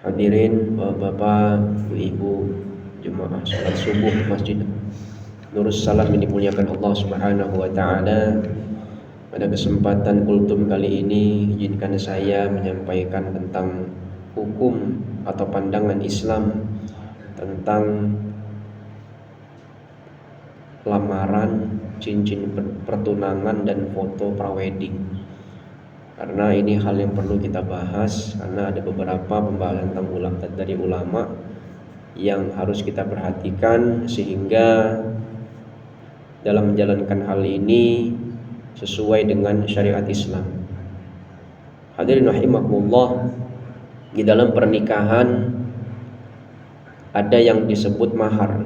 Hadirin bapak, ibu, jemaah salat subuh Masjid Nurus Salam yang dimuliakan Allah Subhanahu wa taala. Pada kesempatan kultum kali ini izinkan saya menyampaikan tentang hukum atau pandangan Islam tentang lamaran, cincin pertunangan dan foto prawedding. Karena ini hal yang perlu kita bahas, karena ada beberapa pembahasan dari ulama yang harus kita perhatikan sehingga dalam menjalankan hal ini sesuai dengan syariat Islam. Hadirin rahimakumullah, di dalam pernikahan ada yang disebut mahar.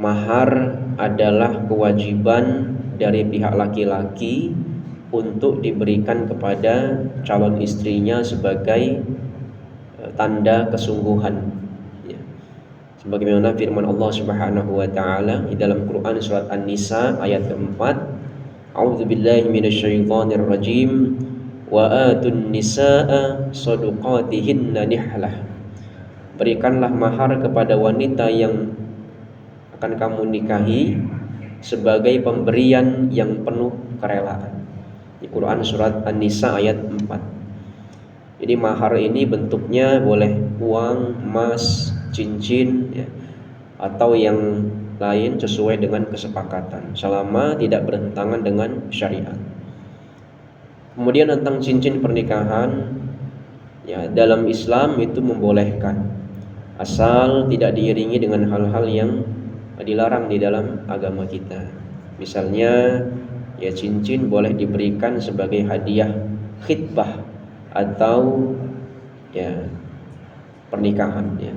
Mahar adalah kewajiban dari pihak laki-laki untuk diberikan kepada calon istrinya sebagai tanda kesungguhan, ya. Sebagaimana firman Allah Subhanahu wa taala di dalam Quran surat An-Nisa ayat keempat, A'udzubillahi minasyaitonir rajim, wa atun nisaa shadaqatihinna nihlah. Berikanlah mahar kepada wanita yang akan kamu nikahi sebagai pemberian yang penuh kerelaan. Di Quran surat An-Nisa ayat 4. Jadi mahar ini bentuknya boleh uang, emas, cincin, ya, atau yang lain sesuai dengan kesepakatan, selama tidak bertentangan dengan syariat. Kemudian tentang cincin pernikahan, ya, dalam Islam itu membolehkan, asal tidak diiringi dengan hal-hal yang dilarang di dalam agama kita. Misalnya, ya, cincin boleh diberikan sebagai hadiah khitbah atau ya pernikahan, ya.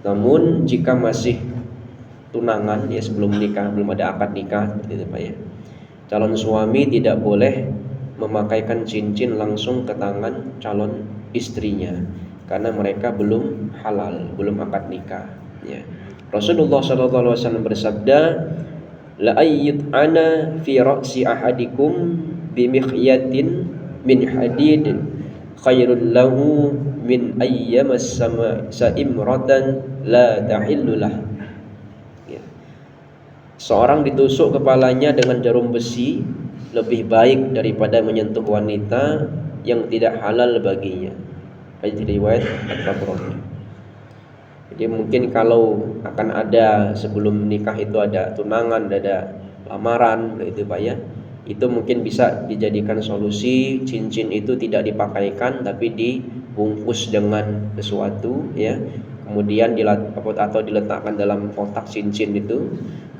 Namun jika masih tunangan, ya, sebelum nikah, belum ada akad nikah, gitu Pak, ya, calon suami tidak boleh memakaikan cincin langsung ke tangan calon istrinya karena mereka belum halal, belum akad nikah, ya. Rasulullah SAW bersabda, la ayyut ana fi ra'si ahadikum bimikhyatin min hadid khairul lahu min ayyamas sama saimratan la tahillulah, ya. Seorang ditusuk kepalanya dengan jarum besi lebih baik daripada menyentuh wanita yang tidak halal baginya. Hadis riwayat At-Tabrani. Jadi mungkin kalau akan ada sebelum nikah itu ada tunangan, ada lamaran, itu Pak, ya, itu mungkin bisa dijadikan solusi. Cincin itu tidak dipakaikan tapi dibungkus dengan sesuatu, ya, kemudian atau diletakkan dalam kotak cincin itu,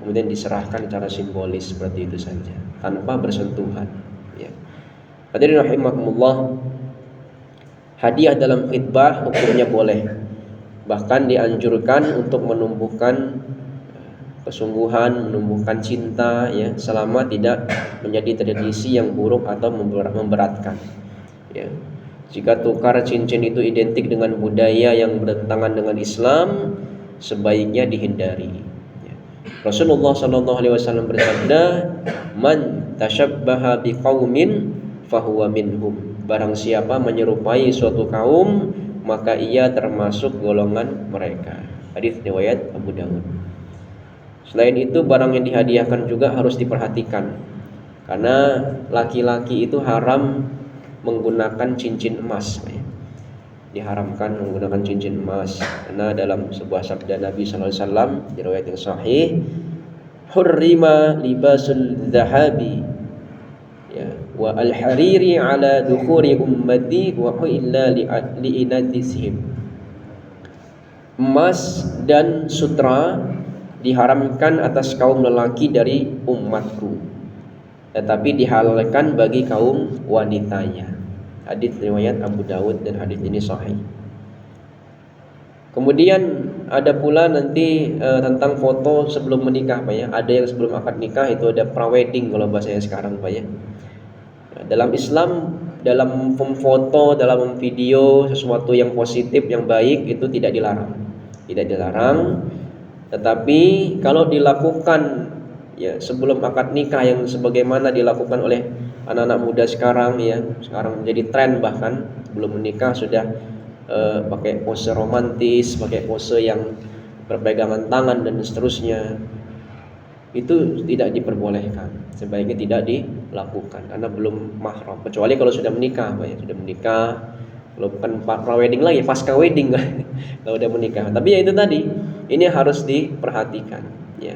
kemudian diserahkan secara simbolis seperti itu saja tanpa bersentuhan, ya. Hadirin rahimakumullah, hadiah dalam khitbah hukumnya boleh. Bahkan dianjurkan untuk menumbuhkan kesungguhan, menumbuhkan cinta, ya, selama tidak menjadi tradisi yang buruk atau memberatkan, ya. Jika tukar cincin itu identik dengan budaya yang bertentangan dengan Islam, sebaiknya dihindari, ya. Rasulullah SAW bersabda, man tashabbaha biqaumin fahuwa minhum. Barang siapa menyerupai suatu kaum, maka ia termasuk golongan mereka. Hadis riwayat Abu Dawud. Selain itu, barang yang dihadiahkan juga harus diperhatikan, karena laki-laki itu haram menggunakan cincin emas, ya. Diharamkan menggunakan cincin emas karena dalam sebuah sabda Nabi SAW di riwayat yang sahih, hurrima libasul dhahabi, ya, wa al-hariri ala dukhuri ummati wa illa li'inatisihim. Emas dan sutra diharamkan atas kaum lelaki dari umatku, tetapi dihalalkan bagi kaum wanitanya. Hadis riwayat Abu Dawud dan hadis ini sahih. Kemudian ada pula nanti tentang foto sebelum menikah, Pak, ya. Ada yang sebelum akad nikah itu ada prawedding kalau bahasanya sekarang, Pak, ya. Dalam Islam, dalam memfoto, dalam video sesuatu yang positif, yang baik, itu tidak dilarang. Tidak dilarang. Tetapi kalau dilakukan, ya, sebelum akad nikah yang sebagaimana dilakukan oleh anak-anak muda sekarang, ya, sekarang menjadi tren, bahkan belum menikah sudah pakai pose romantis, pakai pose yang berpegangan tangan dan seterusnya, itu tidak diperbolehkan. Sebaiknya tidak dilakukan karena belum mahram. Kecuali kalau sudah menikah, Pak, ya. Sudah menikah, kalau bukan pra-wedding lagi, pasca wedding kalau udah menikah. Tapi ya itu tadi, ini harus diperhatikan, ya.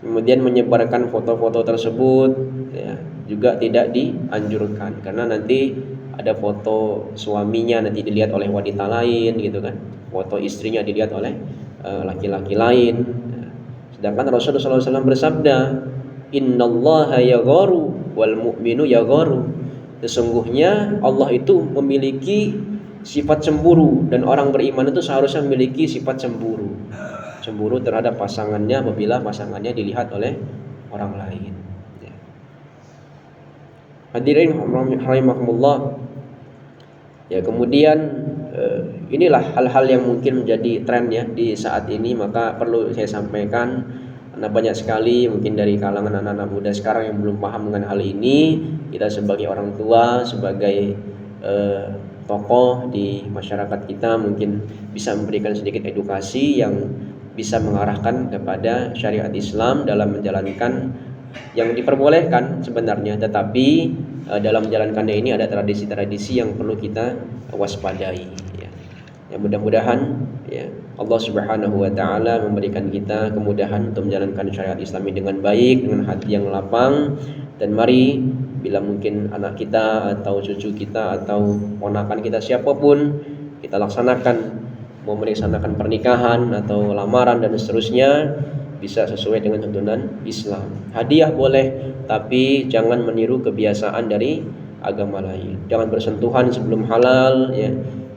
Kemudian menyebarkan foto-foto tersebut, ya, juga tidak dianjurkan karena nanti ada foto suaminya nanti dilihat oleh wanita lain gitu kan, foto istrinya dilihat oleh laki-laki lain. Sedangkan Rasulullah SAW bersabda, Innallaha yagharu wal mu'minu yagharu. Sesungguhnya Allah itu memiliki sifat cemburu dan orang beriman itu seharusnya memiliki sifat cemburu. Cemburu terhadap pasangannya apabila pasangannya dilihat oleh orang lain. Hadirin rahimakumullah. Ya, kemudian inilah hal-hal yang mungkin menjadi tren ya di saat ini, maka perlu saya sampaikan karena banyak sekali mungkin dari kalangan anak-anak muda sekarang yang belum paham dengan hal ini. Kita sebagai orang tua, sebagai tokoh di masyarakat kita mungkin bisa memberikan sedikit edukasi yang bisa mengarahkan kepada syariat Islam dalam menjalankan yang diperbolehkan sebenarnya, tetapi dalam menjalankannya ini ada tradisi-tradisi yang perlu kita waspadai, ya. Ya, mudah-mudahan ya Allah Subhanahu wa taala memberikan kita kemudahan untuk menjalankan syariat Islam ini dengan baik, dengan hati yang lapang. Dan mari bila mungkin anak kita atau cucu kita atau ponakan kita siapapun, kita laksanakan, mau melaksanakan pernikahan atau lamaran dan seterusnya, bisa sesuai dengan tuntunan Islam. Hadiah boleh, tapi jangan meniru kebiasaan dari agama lain. Jangan bersentuhan sebelum halal, ya.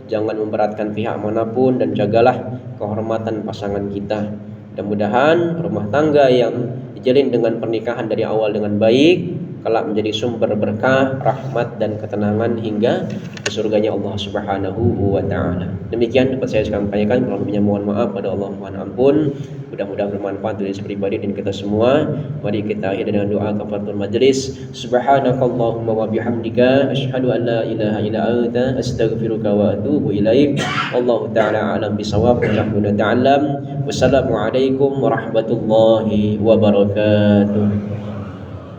Jangan memberatkan pihak manapun dan jagalah kehormatan pasangan kita. Mudah-mudahan rumah tangga yang dijalin dengan pernikahan dari awal dengan baik kelak menjadi sumber berkah, rahmat dan ketenangan hingga ke surganya Allah Subhanahu wa taala. Demikian dapat saya sampaikan, kalau lebihnya mohon maaf pada Allah, mohon ampun. Mudah-mudahan bermanfaat dari saya pribadi dan kita semua. Mari kita akhiri dengan doa kafaratul majlis. Subhanakallahumma wa bihamdika asyhadu an la ilaha illa anta astaghfiruka wa atubu ilaik. Wallahu taala alam bisawab wa nahnu nata'allam. Wassalamualaikum warahmatullahi wabarakatuh.